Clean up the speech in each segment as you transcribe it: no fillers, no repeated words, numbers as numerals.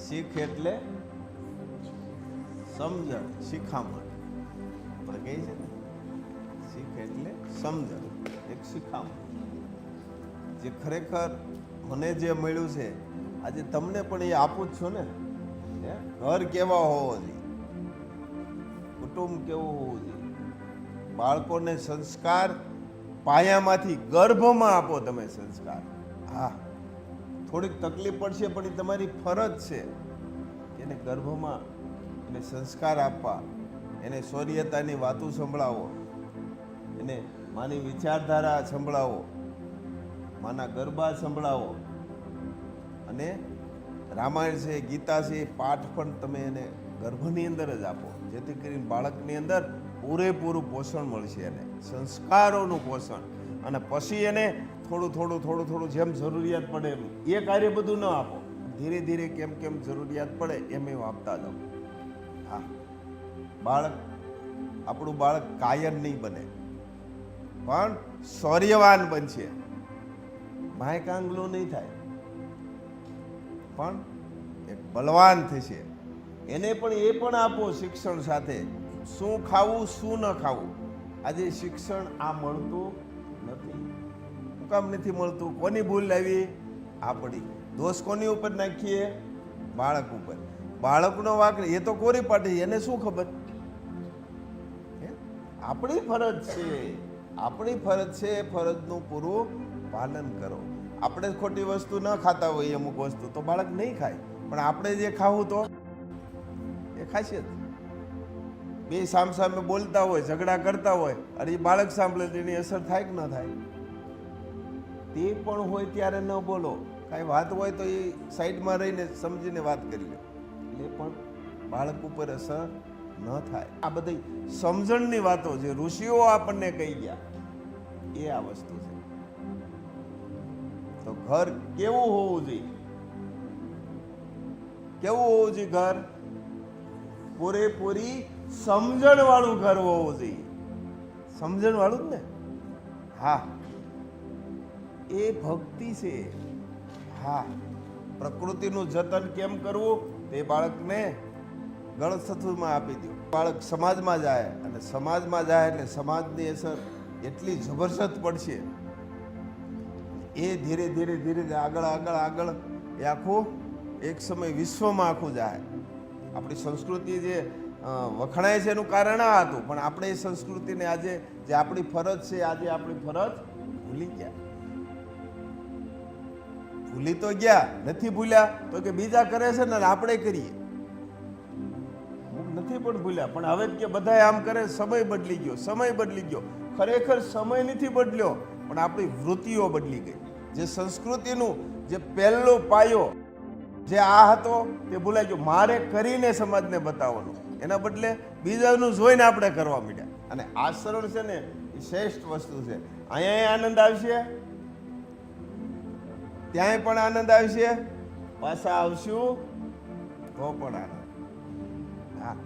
શીખ એટલે સમજણ, શિખામણ. આપણે કહીએ છે ને, શીખ એટલે સમજણ, એક શિખામણ. જે ખરેખર મને જે મળ્યું છે આજે તમને પણ એ આપું જ છું ને. ઘર કેવા હોવો જોઈએ, કુટુંબ કેવું હોવું જોઈએ, બાળકોને સંસ્કાર પાયામાંથી ગર્ભમાં આપો તમે સંસ્કાર. હા, થોડીક તકલીફ પડશે પણ એ તમારી ફરજ છે કે એને ગર્ભમાં એને સંસ્કાર આપવા, એને શૌર્યતાની વાતો સંભળાવો, એને માની વિચારધારા સંભળાવો, માના ગરબા સંભળાવો, અને રામાયણ છે, ગીતા છે, પાઠ પણ તમે એને ગર્ભની અંદર જ આપો, જેથી કરીને બાળકની અંદર પૂરેપૂરું પોષણ મળશે, એને સંસ્કારોનું પોષણ. અને પછી એને થોડું થોડું થોડું થોડું જેમ જરૂરિયાત પડે એમ એ કાર્ય બધું ન આપો, ધીરે ધીરે કેમ કેમ જરૂરિયાત પડે એમ એમ આપતા જાઓ. હા, આપણું બાળક કાયર નહીં બને પણ શૌર્યવાન બનશે. માયકાંગલું નહીં થાય પણ એક બલવાન થશે. એને પણ એ પણ આપો શિક્ષણ સાથે, શું ખાવું શું ન ખાવું. આજે શિક્ષણ આ મળતું નથી. શું કામ નથી મળતું? કોની ભૂલ લાવી? આપણી. દોષ કોની ઉપર નાખીએ? બાળક ઉપર. બાળકનો વાંક એ તો કોરી પાટી, એને શું ખબર? આપણી ફરજ છે, આપણી ફરજ છે, ફરજનું પૂરું પાલન કરો. આપણે ખોટી વસ્તુ ન ખાતા હોય અમુક વસ્તુ તો બાળક નહીં ખાય, પણ આપણે જે ખાવું તો એ ખાશે જ. બે સામસામે બોલતા હોય, ઝઘડા કરતા હોય, અને એ બાળક સાંભળે તેની અસર થાય કે ન થાય? તે પણ હોય ત્યારે ન બોલો. કાંઈ વાત હોય તો એ સાઈડમાં રહીને સમજીને વાત કરી લો, એટલે પણ બાળક ઉપર અસર ન થાય. આ બધી સમજણની વાતો જે ઋષિઓ આપણને કહી ગયા એ આ વસ્તુ છે. તો ઘર કેવું હોવું જોઈએ? કેવું હોવું જોઈએ ઘર? પૂરેપૂરી સમજણ વાળું ઘર હોવું જોઈએ. સમજણ વાળું જ ને? હા, એ ભક્તિ છે. હા, પ્રકૃતિનું જતન કેમ કરવું તે બાળકને ગણસથુમાં આપી દો. બાળક સમાજમાં જાય, અને સમાજમાં જાય એટલે સમાજની અસર એટલી જબરજસ્ત પડશે. એ ધીરે ધીરે ધીરે આગળ આગળ આગળ એ આખું એક સમય વિશ્વમાં આખું જાય. આપણી સંસ્કૃતિ જે વખણાય છે એનું કારણ આ હતું, પણ આપણે એ સંસ્કૃતિને આજે જે આપણી ફરજ છે, આજે આપણી ફરજ ભૂલી ગયા. ભૂલી તો ગયા, નથી ભૂલ્યા તો કે બીજા કરે છે ને આપણે કરીએ. નથી પણ ભૂલ્યા, પણ હવે કે બધા આમ કરે. સમય બદલી ગયો, સમય બદલી ગયો. ખરેખર સમય નથી બદલ્યો, પણ આપણી વૃત્તિઓ બદલી ગઈ. જે સંસ્કૃતિનું જે પહેલો પાયો જે આ હતો તે ભૂલાઈ ગયો. મારે કરીને સમાજને બતાવવાનું, એના બદલે બીજાનું જોઈને આપણે કરવા માંડ્યા. અને આચરણ છે ને એ શ્રેષ્ઠ વસ્તુ છે. અહીંયા આનંદ આવશે, ત્યાંય પણ આનંદ આવશે, પાછા આવશું તો પણ આનંદ. હા,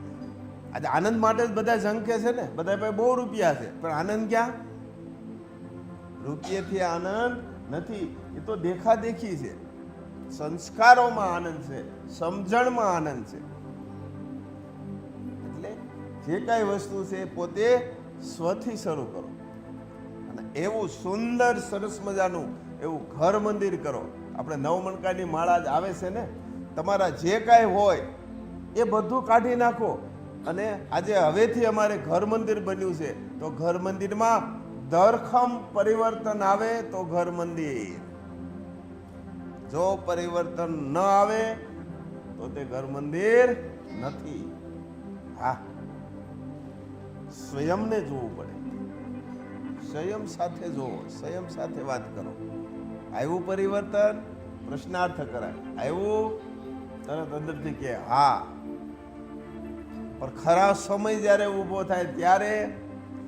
આજે આનંદ માટે જ બધા ઝંખે છે ને. બધા પાસે બહુ રૂપિયા છે, પણ આનંદ ક્યાં? રૂપિયાથી આનંદ નથી, એ તો દેખાદેખી છે. સંસ્કારોમાં આનંદ છે, સમજણમાં આનંદ છે. એટલે જે કાંઈ વસ્તુ છે પોતે સ્વથી શરૂ કરો, અને એવું સુંદર સરસ મજાનું એવું ઘર મંદિર કરો. આપણે નવમણકાની માળા જ આવે છે ને, તમારા જે કાંઈ હોય એ બધું કાઢી નાખો. અને આજે હવેથી અમારે ઘર મંદિર બન્યું છે, તો ઘર મંદિરમાં ધરખમ પરિવર્તન આવે તો ઘર મંદિર. જો પરિવર્તન ન આવે તો તે ઘર મંદિર નથી. હા, સ્વયંને જોવું પડે, સ્વયં સાથે જોવો, સ્વયં સાથે વાત કરો. આવ્યું પરિવર્તન? પ્રશ્નાર્થ કરાય. આવ્યું? તરત અંદરથી કે હા. પણ ખરા સમય જ્યારે ઊભો થાય ત્યારે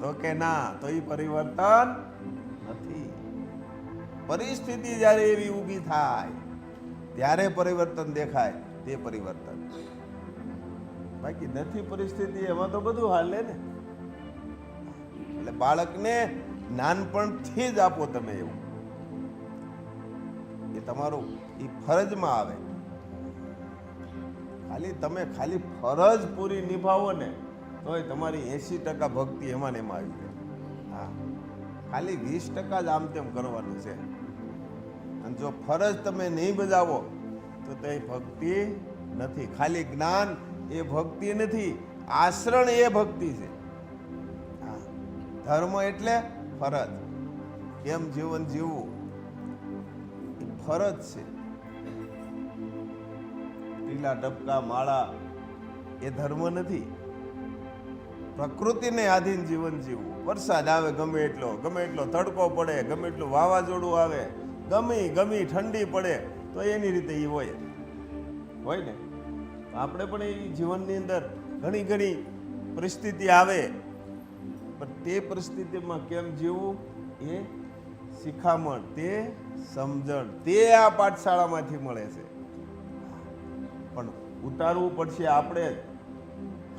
તો કે ના, તો એ પરિવર્તન નથી. પરિસ્થિતિ જ્યારે એવી ઊભી થાય ત્યારે પરિવર્તન દેખાય, તે પરિવર્તન. બાકી નથી પરિસ્થિતિ, એમાં તો બધું હાલે ને. એટલે બાળકને નાનપણથી જ આપો તમે એવું, એ તમારું એ ફરજમાં આવે. ખાલી ફરજ પૂરી નિભાવો ને તોય તમારી 80% ભક્તિ એમાં ને એમાં આવી જાય. હા, ખાલી 20% જ આમ તેમ કરવાનું છે. અને જો ફરજ તમે નહીં બજાવો તો તે ભક્તિ નથી. ખાલી જ્ઞાન એ ભક્તિ નથી, આચરણ એ ભક્તિ છે. હા, ધર્મ એટલે ફરજ. કેમ જીવન જીવવું એ ફરજ છે. ટીલા ટપકા માળા એ ધર્મ નથી. પ્રકૃતિને આધીન જીવન જીવવું. વરસાદ આવે ગમે એટલો તડકો પડે, ગમે એટલું વાવાઝોડું આવે, ગમી ઠંડી પડે, તો એની રીતે એ હોય ને. આપણે પણ એ જીવનની અંદર ઘણી પરિસ્થિતિ આવે, પણ તે પરિસ્થિતિમાં કેમ જીવવું એ શિખામણ, તે સમજણ, તે આ પાઠશાળામાંથી મળે છે. પણ ઉતારવું પડશે આપણે જ,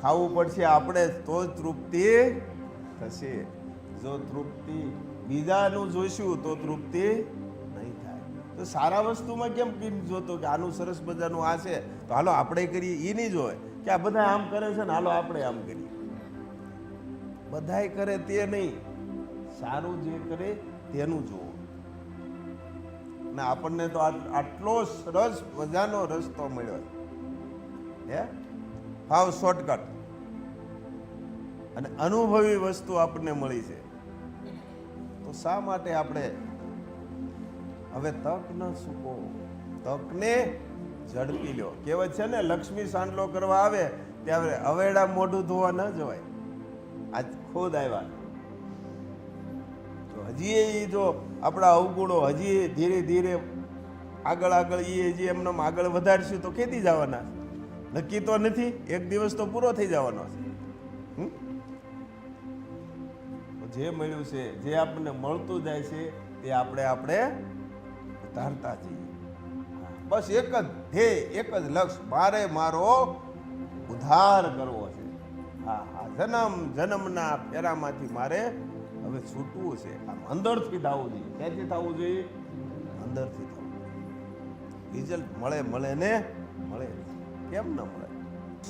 ખાવું પડશે આપણે જ, તો જ તૃપ્તિ થશે. જો તૃપ્તિ બીજાનું જોઈશું તો તૃપ્તિ નહીં થાય. તો સારા વસ્તુમાં કેમ જોતો કે આનું સરસ મજાનું આ છે તો હાલો આપણે કરીએ, એ નહીં જોવે કે આ બધા આમ કરે છે ને હાલો આપણે આમ કરીએ. બધાય કરે તે નહીં, સારું જે કરે તેનું જોવો. ને આપણને તો આટલો સરસ મજાનો રસ્તો મળ્યો હે, હાવ શોર્ટકટ અને અનુભવી વસ્તુ આપણને મળી છે. તો શા માટે આપણે હવે તક ન ચૂકો, તકને ઝડપી લો. કહેવત છે ને, લક્ષ્મી સાંડલો કરવા આવે ત્યારે અવેડા મોઢું ધોવા ન જવાય. આજ ખુદ આવ્યા તો હજી જો આપણા અવગુણો હજી ધીરે ધીરે આગળ એ હજી એમને આગળ વધારશું તો ખેતી જવાના. નક્કી તો નથી, એક દિવસ તો પૂરો થઈ જવાનો છે. જે મળ્યું છે, જે આપણને મળતું જાય છે તે આપણે ઉતારતા જઈએ. બસ એક જ ધ્યેય, એક જ લક્ષ્ય, મારે મારો ઉદ્ધાર કરવો છે. હા, જન્મના ફેરામાંથી મારે હવે છૂટવું છે. આમ અંદરથી થવું જોઈએ. ક્યાંથી થવું જોઈએ? અંદરથી થવું. રિઝલ્ટ મળે ને મળે, કેમ ન મળે?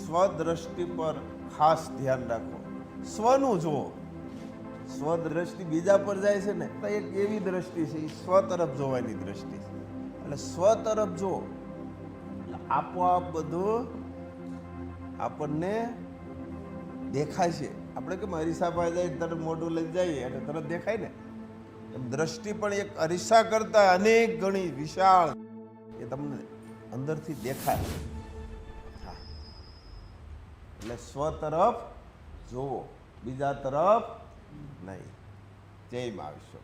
સ્વદ્રષ્ટિ પર ખાસ ધ્યાન રાખો. સ્વનું જુઓ. સ્વદ્રષ્ટિ બીજા પર જાય છે ને તો એક એવી દ્રષ્ટિ છે, એ સ્વ તરફ જોવાની દ્રષ્ટિ છે. એટલે સ્વ તરફ જો, એટલે આપોઆપ બધું આપણને દેખાય છે. આપણે કેમ અરીસા પાસે જાય તરફ મોઢું લઈ જઈએ એટલે તરત દેખાય ને, એમ દ્રષ્ટિ પણ એક અરીસા કરતા અનેક ગણી વિશાળ એ તમને અંદરથી દેખાય. હા, એટલે સ્વ તરફ જોવો, બીજા તરફ નહીં. જય મહાવિશ્વ.